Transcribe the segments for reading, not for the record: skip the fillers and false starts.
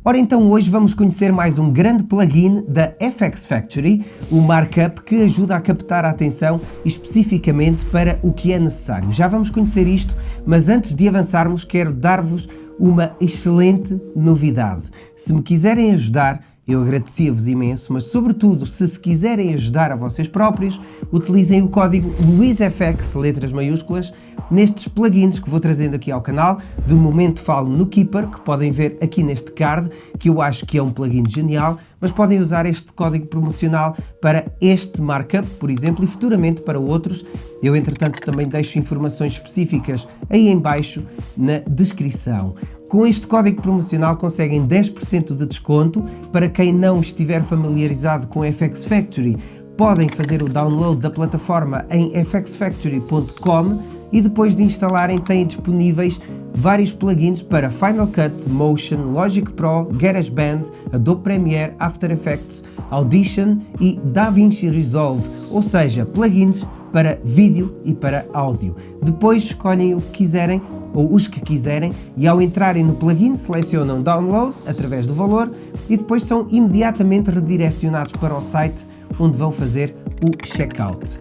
Ora então hoje vamos conhecer mais um grande plugin da FX Factory, o Markup, que ajuda a captar a atenção especificamente para o que é necessário. Já vamos conhecer isto, mas antes de avançarmos quero dar-vos uma excelente novidade. Se me quiserem ajudar, eu agradecia-vos imenso, mas sobretudo se quiserem ajudar a vocês próprios, utilizem o código LuizFX, letras maiúsculas, nestes plugins que vou trazendo aqui ao canal. De momento falo no Keeper, que podem ver aqui neste card, que eu acho que é um plugin genial, mas podem usar este código promocional para este Markup, por exemplo, e futuramente para outros. Eu, entretanto, também deixo informações específicas aí em baixo na descrição. Com este código promocional conseguem 10% de desconto. Para quem não estiver familiarizado com FX Factory, podem fazer o download da plataforma em fxfactory.com e depois de instalarem têm disponíveis vários plugins para Final Cut, Motion, Logic Pro, GarageBand, Adobe Premiere, After Effects, Audition e DaVinci Resolve, ou seja, plugins para vídeo e para áudio. Depois escolhem o que quiserem ou os que quiserem e ao entrarem no plugin selecionam Download através do valor e depois são imediatamente redirecionados para o site onde vão fazer o checkout.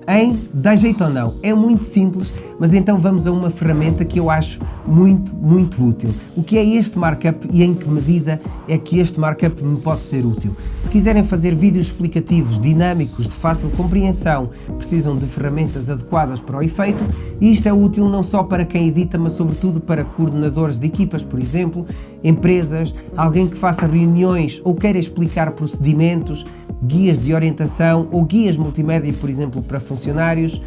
Dá jeito ou não? É muito simples, mas então vamos a uma ferramenta que eu acho muito útil. O que é este Markup e em que medida é que este Markup me pode ser útil? Se quiserem fazer vídeos explicativos, dinâmicos, de fácil compreensão, precisam de ferramentas adequadas para o efeito, e isto é útil não só para quem edita, mas sobretudo para coordenadores de equipas, por exemplo, empresas, alguém que faça reuniões ou queira explicar procedimentos, guias de orientação ou guias multimédia, por exemplo, para funcionários,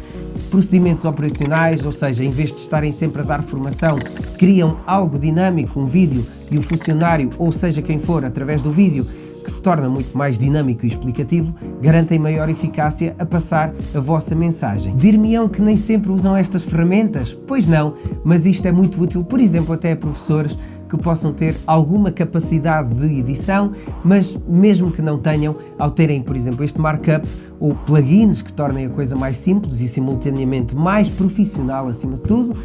procedimentos operacionais, ou seja, em vez de estarem sempre a dar formação, criam algo dinâmico, um vídeo, e o funcionário, ou seja quem for, através do vídeo, que se torna muito mais dinâmico e explicativo, garantem maior eficácia a passar a vossa mensagem. Dir-me-ão que nem sempre usam estas ferramentas? Pois não, mas isto é muito útil, por exemplo, até a professores que possam ter alguma capacidade de edição, mas mesmo que não tenham, ao terem, por exemplo, este Markup ou plugins que tornem a coisa mais simples e simultaneamente mais profissional acima de tudo,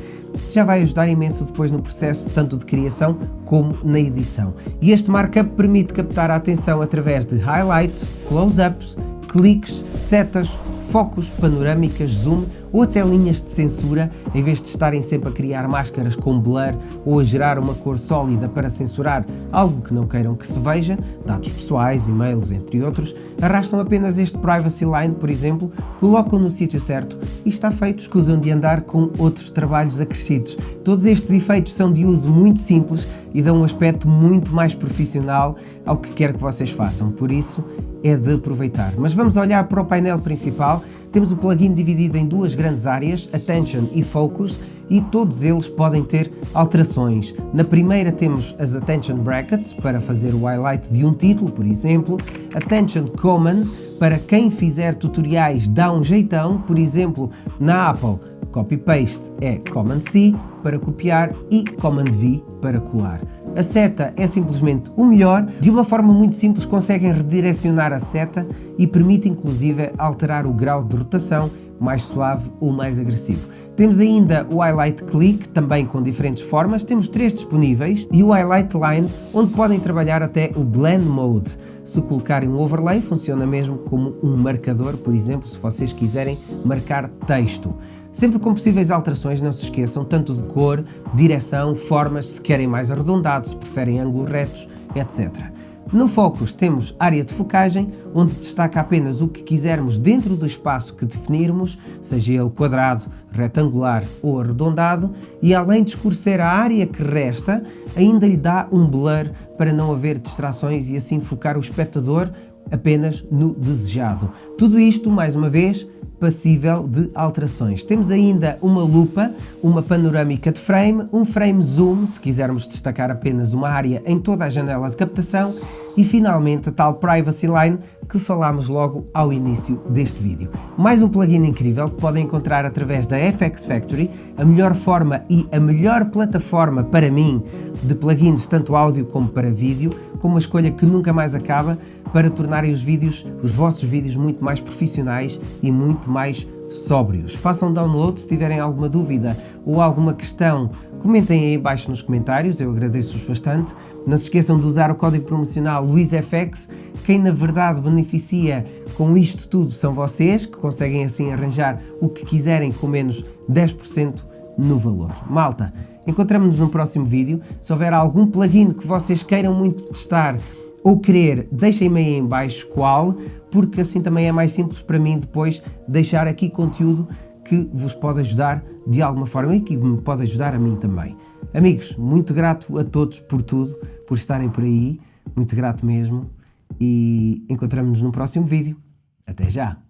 já vai ajudar imenso depois no processo tanto de criação como na edição. E este Markup permite captar a atenção através de highlights, close-ups, cliques, setas, focos, panorâmicas, zoom ou até linhas de censura, em vez de estarem sempre a criar máscaras com blur ou a gerar uma cor sólida para censurar algo que não queiram que se veja, dados pessoais, e-mails, entre outros, arrastam apenas este Privacy Line, por exemplo, colocam no sítio certo e está feito, escusam de andar com outros trabalhos acrescidos. Todos estes efeitos são de uso muito simples e dão um aspecto muito mais profissional ao que quer que vocês façam, por isso é de aproveitar. Mas vamos olhar para o painel principal. Temos o plugin dividido em duas grandes áreas, Attention e Focus, e todos eles podem ter alterações. Na primeira temos as Attention Brackets, para fazer o highlight de um título, por exemplo, Attention Command, para quem fizer tutoriais dá um jeitão, por exemplo, na Apple, Copy-Paste é Command-C para copiar e Command-V para colar. A seta é simplesmente o melhor, de uma forma muito simples conseguem redirecionar a seta e permite inclusive alterar o grau de rotação, mais suave ou mais agressivo. Temos ainda o Highlight Click, também com diferentes formas, temos 3 disponíveis, e o Highlight Line, onde podem trabalhar até o Blend Mode. Se colocarem um overlay, funciona mesmo como um marcador, por exemplo, se vocês quiserem marcar texto. Sempre com possíveis alterações, não se esqueçam, tanto de cor, direção, formas, se querem mais arredondado, se preferem ângulos retos, etc. No Focus temos área de focagem, onde destaca apenas o que quisermos dentro do espaço que definirmos, seja ele quadrado, retangular ou arredondado, e além de escurecer a área que resta, ainda lhe dá um blur para não haver distrações e assim focar o espectador apenas no desejado. Tudo isto, mais uma vez, passível de alterações. Temos ainda uma lupa, uma panorâmica de frame, um frame zoom, se quisermos destacar apenas uma área em toda a janela de captação, e finalmente a tal Privacy Line que falámos logo ao início deste vídeo. Mais um plugin incrível que podem encontrar através da FX Factory, a melhor forma e a melhor plataforma para mim de plugins tanto áudio como para vídeo, com uma escolha que nunca mais acaba para tornarem os vossos vídeos muito mais profissionais e muito mais sóbrios. Façam download. Se tiverem alguma dúvida ou alguma questão, comentem aí abaixo nos comentários, eu agradeço-vos bastante. Não se esqueçam de usar o código promocional LuizFX. Quem na verdade beneficia com isto tudo são vocês, que conseguem assim arranjar o que quiserem com menos 10% no valor. Malta, encontramos-nos no próximo vídeo. Se houver algum plugin que vocês queiram muito testar ou querer, deixem-me aí em baixo qual, porque assim também é mais simples para mim depois deixar aqui conteúdo que vos pode ajudar de alguma forma e que me pode ajudar a mim também. Amigos, muito grato a todos por tudo, por estarem por aí, muito grato mesmo, e encontramos-nos no próximo vídeo. Até já!